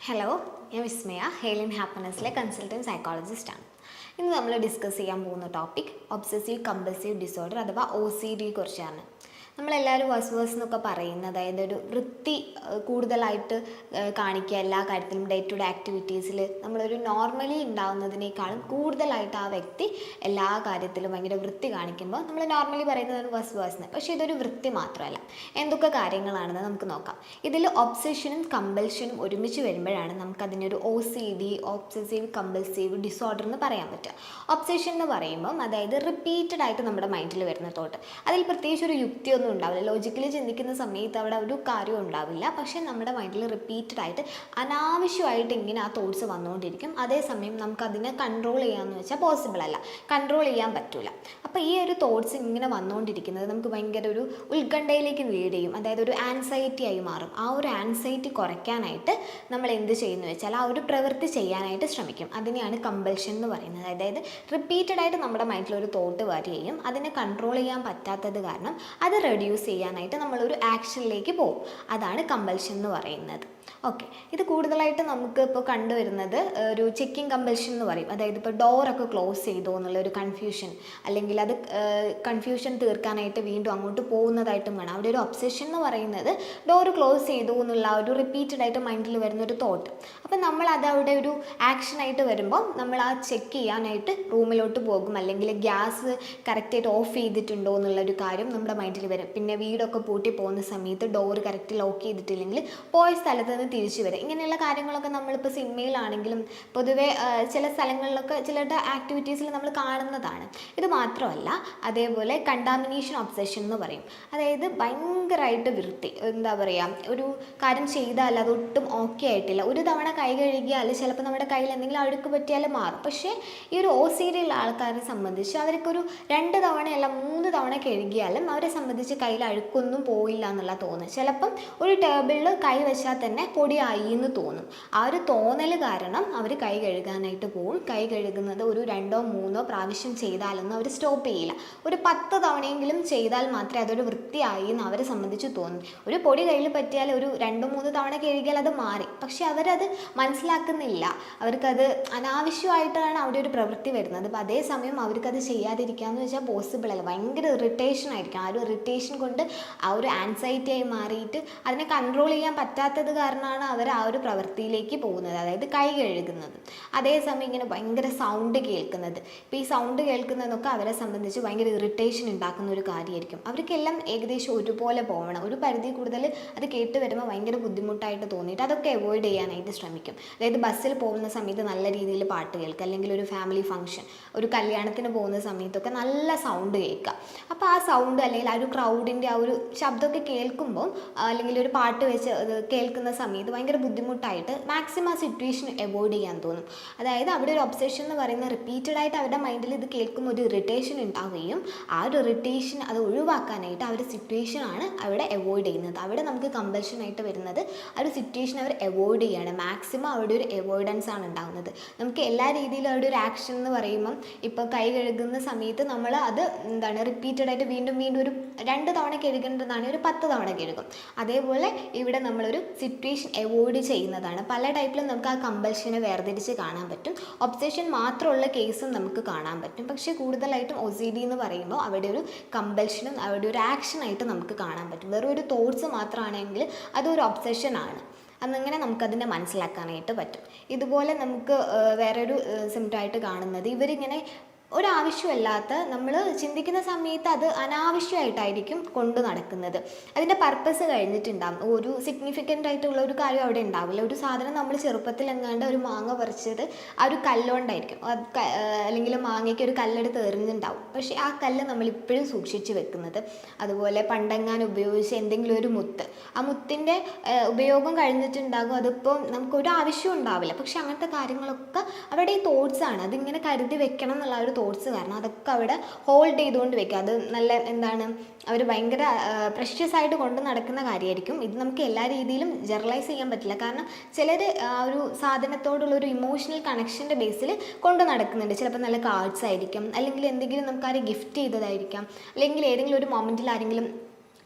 Hello, ഞാൻ വിസ്മയ, ഹെയിലിൻ ഹാപ്പിനെസ്സിലെ consultant സൈക്കോളജിസ്റ്റാണ്. ഇന്ന് നമ്മൾ ഡിസ്കസ് ചെയ്യാൻ പോകുന്ന ടോപ്പിക് ഒബ്സസീവ് കമ്പൽസീവ് ഡിസോർഡർ അഥവാ OCD കുറിച്ചാണ്. നമ്മളെല്ലാവരും വസ്വേഴ്സ് എന്നൊക്കെ പറയുന്നത്, അതായത് ഒരു വൃത്തി കൂടുതലായിട്ട് കാണിക്കുക എല്ലാ കാര്യത്തിലും, ഡേ ടു ഡേ ആക്ടിവിറ്റീസിൽ നമ്മളൊരു നോർമലി ഉണ്ടാകുന്നതിനേക്കാളും കൂടുതലായിട്ട് ആ വ്യക്തി എല്ലാ കാര്യത്തിലും ഭയങ്കര വൃത്തി കാണിക്കുമ്പോൾ നമ്മൾ നോർമലി പറയുന്നത് വസ്വേഴ്സ് എന്ന്. പക്ഷേ ഇതൊരു വൃത്തി മാത്രമല്ല. എന്തൊക്കെ കാര്യങ്ങളാണെന്ന് നമുക്ക് നോക്കാം. ഇതിൽ ഒബ്സഷനും കമ്പൽഷനും ഒരുമിച്ച് വരുമ്പോഴാണ് നമുക്കതിനൊരു OCD, ഒബ്സസീവ് കമ്പൽസീവ് ഡിസോർഡർ എന്ന് പറയാൻ പറ്റുക. ഒബ്സഷൻ എന്ന് പറയുമ്പം അതായത് റിപ്പീറ്റഡ് ആയിട്ട് നമ്മുടെ മൈൻഡിൽ വരുന്ന തോട്ട്, അതിൽ പ്രത്യേകിച്ച് ഒരു യുക്തിയൊന്നും ഉണ്ടാവില്ല. ലോജിക്കലി ചിന്തിക്കുന്ന സമയത്ത് അവിടെ ഒരു കാര്യം ഉണ്ടാവില്ല. പക്ഷേ നമ്മുടെ മൈൻഡിൽ റിപ്പീറ്റഡ് ആയിട്ട് അനാവശ്യമായിട്ട് ഇങ്ങനെ ആ തോട്ട്സ് വന്നുകൊണ്ടിരിക്കും. അതേസമയം നമുക്കതിനെ കൺട്രോൾ ചെയ്യാമെന്ന് വെച്ചാൽ പോസിബിൾ അല്ല, കൺട്രോൾ ചെയ്യാൻ പറ്റില്ല. അപ്പോൾ ഈ ഒരു തോട്ട്സ് ഇങ്ങനെ വന്നുകൊണ്ടിരിക്കുന്നത് നമുക്ക് ഭയങ്കര ഒരു ഉത്കണ്ഠയിലേക്ക് ലീഡ് ചെയ്യും. അതായത് ഒരു ആൻസൈറ്റി ആയി മാറും. ആ ഒരു ആൻസൈറ്റി കുറയ്ക്കാനായിട്ട് നമ്മൾ എന്ത് ചെയ്യുന്നു വെച്ചാൽ ആ ഒരു പ്രവൃത്തി ചെയ്യാനായിട്ട് ശ്രമിക്കും. അതിനെയാണ് കമ്പൽഷൻ എന്ന് പറയുന്നത്. അതായത് റിപ്പീറ്റഡ് ആയിട്ട് നമ്മുടെ മൈൻഡിൽ ഒരു തോട്ട് വരികയും അതിനെ കൺട്രോൾ ചെയ്യാൻ പറ്റാത്തത് കാരണം അത് റെഡ്യൂസ് ചെയ്യാനായിട്ട് നമ്മളൊരു ആക്ഷനിലേക്ക് പോകും. അതാണ് കമ്പൽഷൻ എന്ന് പറയുന്നത്. ഓക്കെ, ഇത് കൂടുതലായിട്ട് നമുക്ക് ഇപ്പോൾ കണ്ടുവരുന്നത് ഒരു ചെക്കിങ് കമ്പൽഷൻ എന്ന് പറയും. അതായത് ഇപ്പോൾ ഡോറൊക്കെ ക്ലോസ് ചെയ്തോ എന്നുള്ളൊരു കൺഫ്യൂഷൻ, അല്ലെങ്കിൽ അത് കൺഫ്യൂഷൻ തീർക്കാനായിട്ട് വീണ്ടും അങ്ങോട്ട് പോകുന്നതായിട്ടും വേണം. അവിടെ ഒരു ഒബ്സഷൻ എന്ന് പറയുന്നത് ഡോർ ക്ലോസ് ചെയ്തു എന്നുള്ള ഒരു റിപ്പീറ്റഡ് ആയിട്ട് മൈൻഡിൽ വരുന്നൊരു തോട്ട്. അപ്പം നമ്മൾ അത് അവിടെ ഒരു ആക്ഷനായിട്ട് വരുമ്പോൾ നമ്മൾ ആ ചെക്ക് ചെയ്യാനായിട്ട് റൂമിലോട്ട് പോകും, അല്ലെങ്കിൽ ഗ്യാസ് കറക്റ്റായിട്ട് ഓഫ് ചെയ്തിട്ടുണ്ടോ എന്നുള്ളൊരു കാര്യം നമ്മുടെ മൈൻഡിൽ വരും. പിന്നെ വീടൊക്കെ പൂട്ടി പോകുന്ന സമയത്ത് ഡോർ കറക്റ്റ് ലോക്ക് ചെയ്തിട്ടില്ലെങ്കിൽ പോയ സ്ഥലത്ത് നിന്ന് തിരിച്ചു വരും. ഇങ്ങനെയുള്ള കാര്യങ്ങളൊക്കെ നമ്മളിപ്പോൾ സിനിമയിലാണെങ്കിലും പൊതുവെ ചില സ്ഥലങ്ങളിലൊക്കെ ചിലരുടെ ആക്ടിവിറ്റീസിൽ നമ്മൾ കാണുന്നതാണ്. ഇത് മാത്രമല്ല, അതേപോലെ കണ്ടാമിനേഷൻ ഒബ്സഷൻ എന്ന് പറയും. അതായത് ഭയങ്കരമായിട്ട് വൃത്തി, എന്താ പറയുക, ഒരു കാര്യം ചെയ്താൽ അതൊട്ടും ഓക്കെ ആയിട്ടില്ല. ഒരു തവണ കൈ കഴുകിയാൽ ചിലപ്പോൾ നമ്മുടെ കയ്യിൽ എന്തെങ്കിലും അഴുക്ക് പറ്റിയാൽ മാറും. പക്ഷേ ഈ ഒരു OCD ഉള്ള ആൾക്കാരെ സംബന്ധിച്ച് അവർക്കൊരു 2 തവണയല്ല 3 തവണ കഴുകിയാലും അവരെ സംബന്ധിച്ച് കയ്യിൽ അഴുക്കൊന്നും പോയില്ല എന്നുള്ള തോന്നുന്നു. ചിലപ്പം ഒരു ടേബിളിൽ കൈ വെച്ചാൽ തന്നെ പൊടിയായി എന്ന് തോന്നും. ആ ഒരു തോന്നൽ കാരണം അവർ കൈ കഴുകാനായിട്ട് പോകും. കൈ കഴുകുന്നത് ഒരു 2 3 പ്രാവശ്യം ചെയ്താലൊന്നും അവർ സ്റ്റോപ്പ് ചെയ്യില്ല. ഒരു 10 തവണയെങ്കിലും ചെയ്താൽ മാത്രമേ അതൊരു വൃത്തിയായി എന്ന് അവരെ സംബന്ധിച്ച് തോന്നും. ഒരു പൊടി കയ്യിൽ പറ്റിയാൽ ഒരു 2 3 തവണ കഴുകിയാൽ അത് മാറി. പക്ഷെ അവരത് മനസ്സിലാക്കുന്നില്ല. അവർക്കത് അനാവശ്യമായിട്ടാണ് അവിടെ ഒരു പ്രവൃത്തി വരുന്നത്. അപ്പോൾ അതേസമയം അവർക്കത് ചെയ്യാതിരിക്കാമെന്ന് വെച്ചാൽ പോസിബിൾ അല്ല. ഭയങ്കര ഇറിറ്റേഷൻ ആയിരിക്കും. ആ ഒരു ഇറിറ്റേഷൻ കൊണ്ട് ആ ഒരു ആൻസൈറ്റി ആയി മാറിയിട്ട് അതിനെ കൺട്രോൾ ചെയ്യാൻ പറ്റാത്തത് കാരണമാണ് അവർ ആ ഒരു പ്രവൃത്തിയിലേക്ക് പോകുന്നത്, അതായത് കൈ കഴുകുന്നത്. അതേസമയം ഇങ്ങനെ ഭയങ്കര സൗണ്ട് കേൾക്കുന്നത്, ഇപ്പോൾ ഈ സൗണ്ട് കേൾക്കുന്നതൊക്കെ അവരെ സംബന്ധിച്ച് ഭയങ്കര ഇറിറ്റേഷൻ ഉണ്ടാക്കുന്ന ഒരു കാര്യമായിരിക്കും. അവർക്കെല്ലാം ഏകദേശം ഒരുപോലെ പോകണം. ഒരു പരിധി കൂടുതൽ അത് കേട്ട് വരുമ്പോൾ ഭയങ്കര ബുദ്ധിമുട്ടായിട്ട് തോന്നിയിട്ട് അതൊക്കെ അവോയ്ഡ് ചെയ്യാനായിട്ട് ശ്രമിക്കും. അതായത് ബസ്സിൽ പോകുന്ന സമയത്ത് നല്ല രീതിയിൽ പാട്ട് കേൾക്കുക, അല്ലെങ്കിൽ ഒരു ഫാമിലി ഫംഗ്ഷൻ, ഒരു കല്യാണത്തിന് പോകുന്ന സമയത്തൊക്കെ നല്ല സൗണ്ട് കേൾക്കുക. അപ്പോൾ ആ സൗണ്ട് അല്ലെങ്കിൽ ആ ഒരു ക്രൗഡിൻ്റെ ആ ഒരു ശബ്ദമൊക്കെ കേൾക്കുമ്പോൾ, അല്ലെങ്കിൽ ഒരു പാട്ട് വെച്ച് കേൾക്കുന്ന സമയത്ത് ഭയങ്കര ബുദ്ധിമുട്ടായിട്ട് മാക്സിമം ആ സിറ്റുവേഷൻ അവോയ്ഡ് ചെയ്യാൻ തോന്നും. അതായത് അവിടെ ഒരു ഒബ്സഷൻ എന്ന് പറയുന്ന റിപ്പീറ്റഡ് ആയിട്ട് അവരുടെ മൈൻഡിൽ ഇത് കേൾക്കുമ്പോൾ ഒരു ഇറിറ്റേഷൻ ഉണ്ടാവുകയും ആ ഒരു ഇറിറ്റേഷൻ അത് ഒഴിവാക്കാനായിട്ട് ആ ഒരു സിറ്റുവേഷനാണ് അവിടെ അവോയ്ഡ് ചെയ്യുന്നത്. അവിടെ നമുക്ക് കമ്പൽഷനായിട്ട് വരുന്നത് ആ ഒരു സിറ്റുവേഷൻ അവർ അവോയ്ഡ് ചെയ്യുകയാണ്. മാക്സിമം അവിടെ ഒരു അവോയ്ഡൻസ് ആണ് ഉണ്ടാകുന്നത്. നമുക്ക് എല്ലാ രീതിയിലും അവിടെ ഒരു ആക്ഷൻ എന്ന് പറയുമ്പം, ഇപ്പോൾ കൈ കഴുകുന്ന സമയത്ത് നമ്മൾ അത് എന്താണ് റിപ്പീറ്റഡ് ആയിട്ട് വീണ്ടും വീണ്ടും ഒരു 2 തവണ കഴുകേണ്ടതാണ്, ഒരു 10 തവണ കഴുകും. അതേപോലെ ഇവിടെ നമ്മളൊരു സിറ്റുവേഷൻ അവോയ്ഡ് ചെയ്യുന്നതാണ്. പല ടൈപ്പിലും നമുക്ക് ആ കമ്പൽഷനെ വേർതിരിച്ച് കാണാൻ പറ്റും. ഒബ്സഷൻ മാത്രമുള്ള കേസും നമുക്ക് കാണാൻ പറ്റും. പക്ഷേ കൂടുതലായിട്ടും OCD എന്ന് പറയുമ്പോൾ അവിടെ ഒരു കമ്പൽഷനും അവിടെ ഒരു ആക്ഷനായിട്ട് നമുക്ക് കാണാൻ പറ്റും. വെറും ഒരു തോട്ട്സ് മാത്രമാണെങ്കിൽ അതൊരു ഒബ്സഷനാണ്. അന്നിങ്ങനെ നമുക്കതിനെ മനസ്സിലാക്കാനായിട്ട് പറ്റും. ഇതുപോലെ നമുക്ക് വേറൊരു സിംറ്റമായിട്ട് കാണുന്നത്, ഇവരിങ്ങനെ ഒരാവശ്യമല്ലാത്ത, നമ്മൾ ചിന്തിക്കുന്ന സമയത്ത് അത് അനാവശ്യമായിട്ടായിരിക്കും കൊണ്ടു നടക്കുന്നത്. അതിൻ്റെ പർപ്പസ് കഴിഞ്ഞിട്ടുണ്ടാകും. ഒരു സിഗ്നിഫിക്കൻ്റ് ആയിട്ടുള്ള ഒരു കാര്യം അവിടെ ഉണ്ടാവില്ല. ഒരു സാധനം നമ്മൾ ചെറുപ്പത്തിൽ എങ്ങാണ്ട് ഒരു മാങ്ങ പറിച്ചത് ആ ഒരു കല്ലുകൊണ്ടായിരിക്കും, അല്ലെങ്കിൽ മാങ്ങയ്ക്ക് ഒരു കല്ലെടുത്ത് എറിഞ്ഞിട്ടുണ്ടാവും. പക്ഷേ ആ കല്ല് നമ്മളിപ്പോഴും സൂക്ഷിച്ച് വെക്കുന്നത്. അതുപോലെ പണ്ടെങ്ങാൻ ഉപയോഗിച്ച എന്തെങ്കിലും ഒരു മുത്ത്, ആ മുത്തിൻ്റെ ഉപയോഗം കഴിഞ്ഞിട്ടുണ്ടാകും. അതിപ്പോൾ നമുക്കൊരു ആവശ്യം ഉണ്ടാവില്ല. പക്ഷെ അങ്ങനത്തെ കാര്യങ്ങളൊക്കെ അവിടെ ഈ തോട്ട്സാണ്. അതിങ്ങനെ കരുതി വെക്കണം എന്നുള്ള ഒരു തോട്ട്സ് കാരണം അതൊക്കെ അവിടെ ഹോൾഡ് ചെയ്തുകൊണ്ട് വെക്കുക. അത് നല്ല എന്താണ്, അവർ ഭയങ്കര പ്രഷ്യസ് ആയിട്ട് കൊണ്ട് നടക്കുന്ന കാര്യമായിരിക്കും. ഇത് നമുക്ക് എല്ലാ രീതിയിലും ജനറലൈസ് ചെയ്യാൻ പറ്റില്ല. കാരണം ചിലർ ആ ഒരു സാധനത്തോടുള്ള ഒരു ഇമോഷണൽ കണക്ഷൻ്റെ ബേസിൽ കൊണ്ട് നടക്കുന്നുണ്ട്. ചിലപ്പോൾ നല്ല കാർഡ്സ് ആയിരിക്കും, അല്ലെങ്കിൽ എന്തെങ്കിലും നമുക്ക് ആരും ഗിഫ്റ്റ് ചെയ്തതായിരിക്കാം, അല്ലെങ്കിൽ ഏതെങ്കിലും ഒരു മൊമെൻറ്റിൽ ആരെങ്കിലും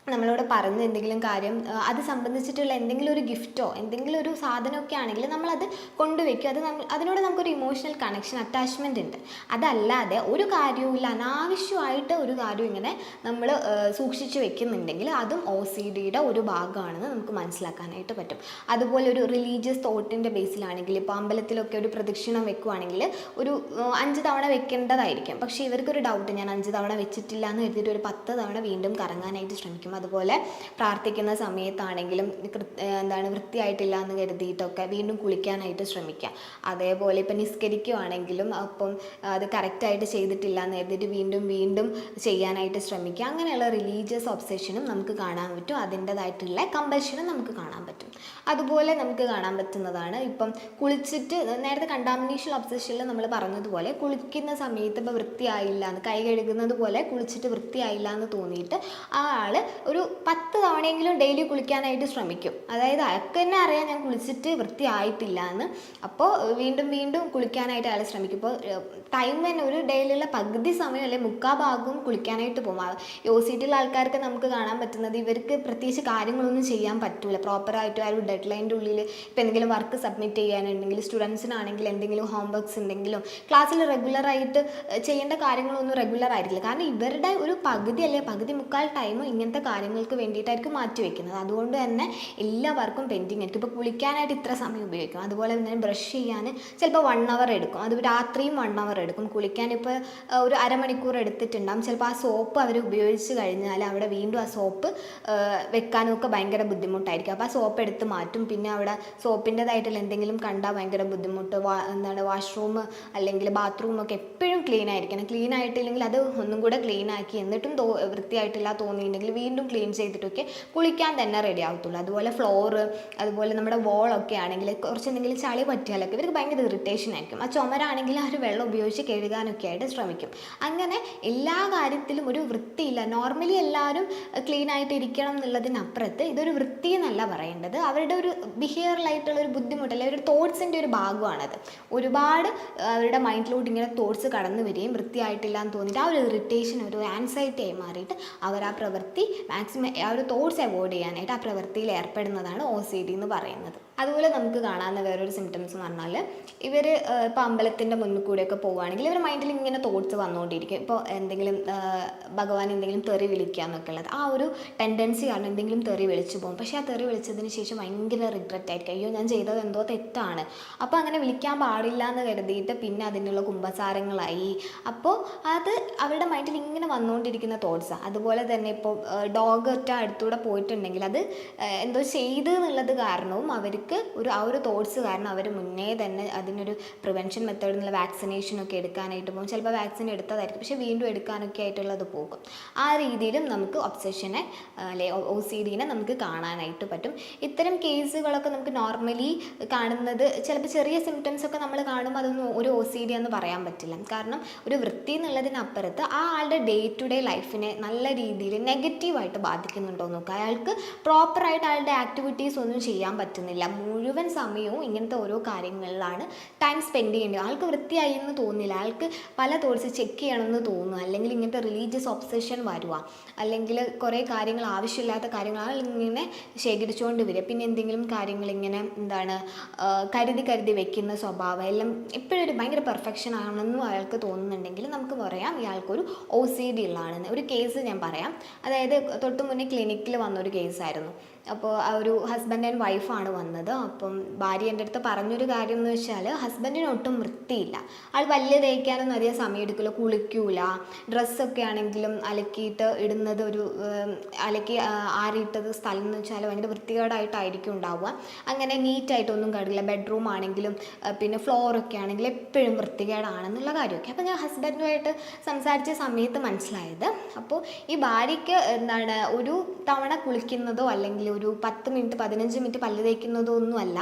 നമ്മളോട് പറഞ്ഞ എന്തെങ്കിലും കാര്യം അത് സംബന്ധിച്ചിട്ടുള്ള എന്തെങ്കിലും ഒരു ഗിഫ്റ്റോ എന്തെങ്കിലും ഒരു സാധനമൊക്കെ ആണെങ്കിൽ നമ്മളത് കൊണ്ടുവയ്ക്കും. അത് അതിനോട് നമുക്കൊരു ഇമോഷണൽ കണക്ഷൻ അറ്റാച്ച്മെൻ്റ് ഉണ്ട്. അതല്ലാതെ ഒരു കാര്യവും ഇല്ല, അനാവശ്യമായിട്ട് ഒരു കാര്യം ഇങ്ങനെ നമ്മൾ സൂക്ഷിച്ച് വെക്കുന്നുണ്ടെങ്കിൽ അതും OCDയുടെ ഒരു ഭാഗമാണെന്ന് നമുക്ക് മനസ്സിലാക്കാനായിട്ട് പറ്റും. അതുപോലെ ഒരു റിലീജിയസ് തോട്ടിൻ്റെ ബേസിലാണെങ്കിൽ ഇപ്പോൾ അമ്പലത്തിലൊക്കെ ഒരു പ്രദക്ഷിണം വെക്കുവാണെങ്കിൽ ഒരു 5 തവണ വെക്കേണ്ടതായിരിക്കും. പക്ഷേ ഇവർക്കൊരു ഡൗട്ട്, ഞാൻ 5 തവണ വെച്ചിട്ടില്ല എന്ന് കരുതിയിട്ട് ഒരു 10 തവണ വീണ്ടും കറങ്ങാനായിട്ട് ശ്രമിക്കും. അതുപോലെ പ്രാർത്ഥിക്കുന്ന സമയത്താണെങ്കിലും വൃത്തിയായിട്ടില്ല എന്ന് കരുതിയിട്ടൊക്കെ വീണ്ടും കുളിക്കാനായിട്ട് ശ്രമിക്കുക. അതേപോലെ ഇപ്പം നിസ്കരിക്കുവാണെങ്കിലും അപ്പം അത് കറക്റ്റായിട്ട് ചെയ്തിട്ടില്ല എന്ന് കരുതിയിട്ട് വീണ്ടും വീണ്ടും ചെയ്യാനായിട്ട് ശ്രമിക്കുക. അങ്ങനെയുള്ള റിലീജിയസ് ഒബ്സെഷനും നമുക്ക് കാണാൻ പറ്റും, അതിൻ്റേതായിട്ടുള്ള കമ്പൽഷനും നമുക്ക് കാണാൻ പറ്റും. അതുപോലെ നമുക്ക് കാണാൻ പറ്റുന്നതാണ് ഇപ്പം കുളിച്ചിട്ട് നേരത്തെ കണ്ടാമിനേഷൻ ഒബ്സെഷനിൽ നമ്മൾ പറഞ്ഞതുപോലെ കുളിക്കുന്ന സമയത്ത് ഇപ്പോൾ വൃത്തിയായില്ല എന്ന്, കൈ കഴുകുന്നത് പോലെ കുളിച്ചിട്ട് വൃത്തിയായില്ല എന്ന് തോന്നിയിട്ട് ആ ആൾ ഒരു 10 തവണയെങ്കിലും ഡെയിലി കുളിക്കാനായിട്ട് ശ്രമിക്കും. അതായത് അയാൾക്ക് തന്നെ അറിയാം ഞാൻ കുളിച്ചിട്ട് വൃത്തിയായിട്ടില്ല എന്ന്. അപ്പോൾ വീണ്ടും വീണ്ടും കുളിക്കാനായിട്ട് അയാൾ ശ്രമിക്കും. ഇപ്പോൾ ടൈം തന്നെ ഒരു ഡെയിലുള്ള പകുതി സമയം അല്ലെങ്കിൽ 3/4 ഭാഗവും കുളിക്കാനായിട്ട് പോകും. OCDയുള്ള ആൾക്കാർക്ക് നമുക്ക് കാണാൻ പറ്റുന്നത് ഇവർക്ക് പ്രത്യേകിച്ച് കാര്യങ്ങളൊന്നും ചെയ്യാൻ പറ്റില്ല പ്രോപ്പറായിട്ട്. ആ ഒരു ഡെഡ് ലൈൻ്റെ ഉള്ളിൽ ഇപ്പോൾ എന്തെങ്കിലും വർക്ക് സബ്മിറ്റ് ചെയ്യാനുണ്ടെങ്കിൽ, സ്റ്റുഡൻസിനാണെങ്കിൽ എന്തെങ്കിലും ഹോംവർക്ക്സ് ഉണ്ടെങ്കിലും ക്ലാസ്സിൽ റെഗുലറായിട്ട് ചെയ്യേണ്ട കാര്യങ്ങളൊന്നും റെഗുലർ ആയിരിക്കില്ല. കാരണം ഇവരുടെ ഒരു പകുതി അല്ലെങ്കിൽ 1/4 ടൈമും ഇങ്ങനത്തെ കാര്യങ്ങൾക്ക് വേണ്ടിയിട്ടായിരിക്കും മാറ്റി വയ്ക്കുന്നത്. അതുകൊണ്ട് തന്നെ എല്ലാ വർക്കും പെൻഡിങ് ആയിരിക്കും. ഇപ്പോൾ കുളിക്കാനായിട്ട് ഇത്ര സമയം ഉപയോഗിക്കും, അതുപോലെ തന്നെ ബ്രഷ് ചെയ്യാൻ ചിലപ്പോൾ 1 അവർ എടുക്കും, അത് രാത്രിയും 1 അവർ എടുക്കും. കുളിക്കാൻ ഇപ്പോൾ ഒരു അരമണിക്കൂർ എടുത്തിട്ടുണ്ടാകും. ചിലപ്പോൾ ആ സോപ്പ് അവർ ഉപയോഗിച്ച് കഴിഞ്ഞാൽ അവിടെ വീണ്ടും ആ സോപ്പ് വെക്കാനൊക്കെ ഭയങ്കര ബുദ്ധിമുട്ടായിരിക്കും. അപ്പോൾ ആ സോപ്പ് എടുത്ത് മാറ്റും. പിന്നെ അവിടെ സോപ്പിൻ്റെതായിട്ടുള്ള എന്തെങ്കിലും കണ്ടാൽ ഭയങ്കര ബുദ്ധിമുട്ട്. വാഷ്റൂം അല്ലെങ്കിൽ ബാത്റൂമൊക്കെ എപ്പോഴും ക്ലീൻ ആയിരിക്കണം. ക്ലീൻ ആയിട്ടില്ലെങ്കിൽ അത് ഒന്നും കൂടെ ക്ലീൻ ആക്കി എന്നിട്ടും വൃത്തിയായിട്ടില്ല തോന്നിയിട്ടുണ്ടെങ്കിൽ വീണ്ടും ക്ലീൻ ചെയ്തിട്ടൊക്കെ കുളിക്കാൻ തന്നെ റെഡി ആവത്തുള്ളൂ. അതുപോലെ ഫ്ലോറ്, അതുപോലെ നമ്മുടെ വോളൊക്കെ ആണെങ്കിൽ കുറച്ച് എന്തെങ്കിലും ചളി പറ്റിയാലൊക്കെ ഇവർക്ക് ഭയങ്കര ഇറിറ്റേഷൻ ആയിരിക്കും. ആ ചുമരാണെങ്കിൽ ആ ഒരു വെള്ളം ഉപയോഗിച്ച് കഴുകാനൊക്കെ ആയിട്ട് ശ്രമിക്കും. അങ്ങനെ എല്ലാ കാര്യത്തിലും ഒരു വൃത്തിയില്ല. നോർമലി എല്ലാവരും ക്ലീൻ ആയിട്ട് ഇരിക്കണം എന്നുള്ളതിനപ്പുറത്ത് ഇതൊരു വൃത്തി എന്നല്ല പറയേണ്ടത്, അവരുടെ ഒരു ബിഹേവിയറലായിട്ടുള്ള ഒരു ബുദ്ധിമുട്ട് അല്ലെങ്കിൽ ഒരു തോട്ട്സിൻ്റെ ഒരു ഭാഗമാണത്. ഒരുപാട് അവരുടെ മൈൻഡിലോട്ട് ഇങ്ങനെ തോട്ട്സ് കടന്നു വരികയും വൃത്തിയായിട്ടില്ല എന്ന് തോന്നിയിട്ട് ആ ഒരു ഇറിറ്റേഷൻ ഒരു ആൻസൈറ്റി ആയി മാറിയിട്ട് അവർ ആ പ്രവൃത്തി മാക്സിമം ആ ഒരു തോട്ട്സ് അവോയ്ഡ് ചെയ്യാനായിട്ട് ആ പ്രവൃത്തിയിൽ ഏർപ്പെടുന്നതാണ് OCD എന്ന് പറയുന്നത്. അതുപോലെ നമുക്ക് കാണാവുന്ന വേറൊരു സിംറ്റംസ് എന്ന് പറഞ്ഞാൽ ഇവർ ഇപ്പോൾ അമ്പലത്തിൻ്റെ മുന്നിൽ കൂടെയൊക്കെ പോവുകയാണെങ്കിൽ ഇവർ മൈൻഡിൽ ഇങ്ങനെ തോട്ട്സ് വന്നുകൊണ്ടിരിക്കും. ഇപ്പോൾ എന്തെങ്കിലും ഭഗവാൻ എന്തെങ്കിലും തെറി വിളിക്കുക എന്നൊക്കെ ഉള്ളത് ആ ഒരു ടെൻഡൻസി കാരണം എന്തെങ്കിലും തെറി വിളിച്ചു പോകും. പക്ഷേ ആ തെറി വിളിച്ചതിന് ശേഷം ഭയങ്കര റിഗ്രറ്റ് ആയിരിക്കും, അയ്യോ ഞാൻ ചെയ്തത് എന്തോ തെറ്റാണ്. അപ്പോൾ അങ്ങനെ വിളിക്കാൻ പാടില്ല എന്ന് കരുതിയിട്ട് പിന്നെ അതിനുള്ള കുമ്പസാരങ്ങളായി. അപ്പോൾ അത് അവരുടെ മൈൻഡിൽ ഇങ്ങനെ വന്നുകൊണ്ടിരിക്കുന്ന തോട്ട്സാണ്. അതുപോലെ തന്നെ ഇപ്പോൾ ഡോഗ് ഒറ്റ അടുത്തൂടെ പോയിട്ടുണ്ടെങ്കിൽ അത് എന്തോ ചെയ്ത് എന്നുള്ളത് കാരണവും അവർക്ക് ആ ഒരു തോട്ട്സ് കാരണം അവർ മുന്നേ തന്നെ അതിനൊരു പ്രിവെൻഷൻ മെത്തേഡ് എന്നുള്ള വാക്സിനേഷനൊക്കെ എടുക്കാനായിട്ട് പോകും. ചിലപ്പോൾ വാക്സിൻ എടുത്തതായിരിക്കും, പക്ഷേ വീണ്ടും എടുക്കാനൊക്കെ ആയിട്ടുള്ളത് പോകും. ആ രീതിയിലും നമുക്ക് ഒബ്സെഷനെ അല്ലെ OCDനെ നമുക്ക് കാണാനായിട്ട് പറ്റും. ഇത്തരം കേസുകളൊക്കെ നമുക്ക് നോർമലി കാണുന്നത് ചിലപ്പോൾ ചെറിയ സിംറ്റംസ് ഒക്കെ നമ്മൾ കാണുമ്പോൾ അതൊന്നും ഒരു OCD എന്ന് പറയാൻ പറ്റില്ല. കാരണം ഒരു വൃത്തി എന്നുള്ളതിനപ്പുറത്ത് ആ ആളുടെ ഡേ ടു ഡേ ലൈഫിനെ നല്ല രീതിയിൽ നെഗറ്റീവായിട്ട് ബാധിക്കുന്നുണ്ടോ നോക്കുക. അയാൾക്ക് പ്രോപ്പറായിട്ട് അയാളുടെ ആക്ടിവിറ്റീസ് ഒന്നും ചെയ്യാൻ പറ്റുന്നില്ല, മുഴുവൻ സമയവും ഇങ്ങനത്തെ ഓരോ കാര്യങ്ങളിലാണ് ടൈം സ്പെൻഡ് ചെയ്യേണ്ടത്. ആൾക്ക് വൃത്തിയായി എന്ന് തോന്നില്ല, ആൾക്ക് പല തോട്ട്സ് ചെക്ക് ചെയ്യണമെന്ന് തോന്നുക, അല്ലെങ്കിൽ ഇങ്ങനത്തെ റിലീജിയസ് ഒബ്സെഷൻ വരുക, അല്ലെങ്കിൽ കുറേ കാര്യങ്ങൾ ആവശ്യമില്ലാത്ത കാര്യങ്ങൾ ഇങ്ങനെ ശേഖരിച്ചുകൊണ്ട് വരിക. പിന്നെ എന്തെങ്കിലും കാര്യങ്ങൾ ഇങ്ങനെ കരുതി വെക്കുന്ന സ്വഭാവം എല്ലാം എപ്പോഴും ഒരു ഭയങ്കര പെർഫെക്ഷൻ ആണെന്നും അയാൾക്ക് തോന്നുന്നുണ്ടെങ്കിൽ നമുക്ക് പറയാം ഇയാൾക്കൊരു OCD ഉള്ളതാണെന്ന്. ഒരു കേസ് ഞാൻ പറയാം. അതായത് തൊട്ട് മുന്നേ ക്ലിനിക്കിൽ വന്നൊരു കേസായിരുന്നു. അപ്പോൾ ആ ഒരു ഹസ്ബൻഡ് ആൻഡ് വൈഫാണ് വന്നത്. അപ്പം ഭാര്യ എൻ്റെ അടുത്ത് പറഞ്ഞൊരു കാര്യം എന്ന് വെച്ചാൽ ഹസ്ബൻഡിന് ഒട്ടും വൃത്തിയില്ല, ആൾ വലിയ തേക്കാനൊന്നും അധികം സമയം എടുക്കില്ല, കുളിക്കൂല, ഡ്രസ്സൊക്കെ ആണെങ്കിലും അലക്കിയിട്ട് ഇടുന്നത് ഒരു അലക്കി ആറിയിട്ടത് സ്ഥലം എന്ന് വെച്ചാൽ ഭയങ്കര വൃത്തികേടായിട്ടായിരിക്കും ഉണ്ടാവുക. അങ്ങനെ നീറ്റായിട്ടൊന്നും കാണില്ല. ബെഡ്റൂം ആണെങ്കിലും പിന്നെ ഫ്ലോറൊക്കെ ആണെങ്കിലും എപ്പോഴും വൃത്തികേടാണെന്നുള്ള കാര്യമൊക്കെ. അപ്പോൾ ഞാൻ ഹസ്ബൻഡുമായിട്ട് സംസാരിച്ച സമയത്ത് മനസ്സിലായത്, അപ്പോൾ ഈ ഭാര്യയ്ക്ക് ഒരു തവണ കുളിക്കുന്നതോ അല്ലെങ്കിൽ ഒരു 10 മിനിറ്റ് 15 മിനിറ്റ് പല്ല് തേക്കുന്നതൊന്നുമല്ല.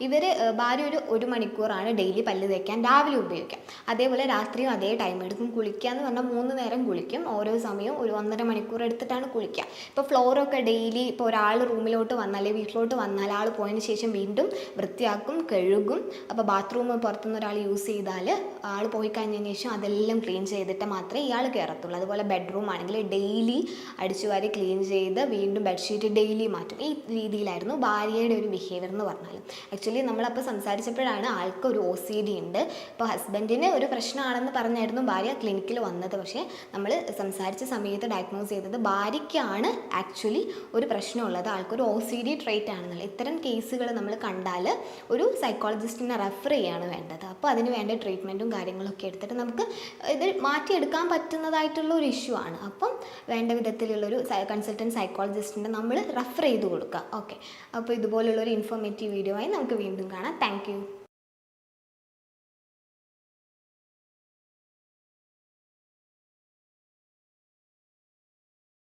ഇവർ ഭാര്യ ഒരു മണിക്കൂറാണ് ഡെയിലി പല്ല് തേക്കാൻ രാവിലെ ഉപയോഗിക്കുക. അതേപോലെ രാത്രിയും അതേ ടൈം എടുക്കും. കുളിക്കുക എന്ന് പറഞ്ഞാൽ 3 നേരം കുളിക്കും. ഓരോ സമയവും ഒരു 1.5 മണിക്കൂർ എടുത്തിട്ടാണ് കുളിക്കുക. ഇപ്പോൾ ഫ്ലോറൊക്കെ ഡെയിലി ഇപ്പോൾ ഒരാൾ റൂമിലോട്ട് വന്നാൽ അല്ലെങ്കിൽ വീട്ടിലോട്ട് വന്നാൽ ആൾ പോയതിന് ശേഷം വീണ്ടും വൃത്തിയാക്കും, കഴുകും. അപ്പോൾ ബാത്റൂം പുറത്തുനിന്ന് ഒരാൾ യൂസ് ചെയ്താൽ ആൾ പോയി കഴിഞ്ഞതിന് ശേഷം അതെല്ലാം ക്ലീൻ ചെയ്തിട്ട് മാത്രമേ ഇയാൾ കയറത്തുള്ളൂ. അതുപോലെ ബെഡ്റൂം ആണെങ്കിൽ ഡെയിലി അടിച്ചുവാരി ക്ലീൻ ചെയ്ത് വീണ്ടും ബെഡ്ഷീറ്റ് ഡെയിലി മാറ്റും. ഈ രീതിയിലായിരുന്നു ഭാര്യയുടെ ഒരു ബിഹേവിയർ എന്ന് പറഞ്ഞാൽ. ആക്ച്വലി നമ്മളപ്പോൾ സംസാരിച്ചപ്പോഴാണ് ആൾക്ക് ഒരു OCD ഉണ്ട്. ഇപ്പോൾ ഹസ്ബൻഡിന് ഒരു പ്രശ്നമാണെന്ന് പറഞ്ഞായിരുന്നു ഭാര്യ ക്ലിനിക്കിൽ വന്നത്. പക്ഷേ നമ്മൾ സംസാരിച്ച സമയത്ത് ഡയഗ്നോസ് ചെയ്തത് ഭാര്യയ്ക്കാണ് ആക്ച്വലി ഒരു പ്രശ്നമുള്ളത്, ആൾക്കൊരു OCD ട്രേറ്റ് ആണെന്നുള്ളത്. ഇത്തരം കേസുകൾ നമ്മൾ കണ്ടാൽ ഒരു സൈക്കോളജിസ്റ്റിനെ റെഫർ ചെയ്യാണ് വേണ്ടത്. അപ്പോൾ അതിന് വേണ്ട ട്രീറ്റ്മെൻറ്റും കാര്യങ്ങളൊക്കെ എടുത്തിട്ട് നമുക്ക് ഇത് മാറ്റിയെടുക്കാൻ പറ്റുന്നതായിട്ടുള്ള ഒരു ഇഷ്യൂ ആണ്. അപ്പം വേണ്ട വിധത്തിലുള്ളൊരു കൺസൾട്ടൻറ്റ് സൈക്കോളജിസ്റ്റിനെ നമ്മൾ റെഫർ ചെയ്ത് കൊടുക്കുക. ഓക്കെ, അപ്പോൾ ഇതുപോലുള്ളൊരു ഇൻഫോർമേറ്റീവ് വീഡിയോ ആയി നമുക്ക് വീണ്ടും കാണാം. Thank you.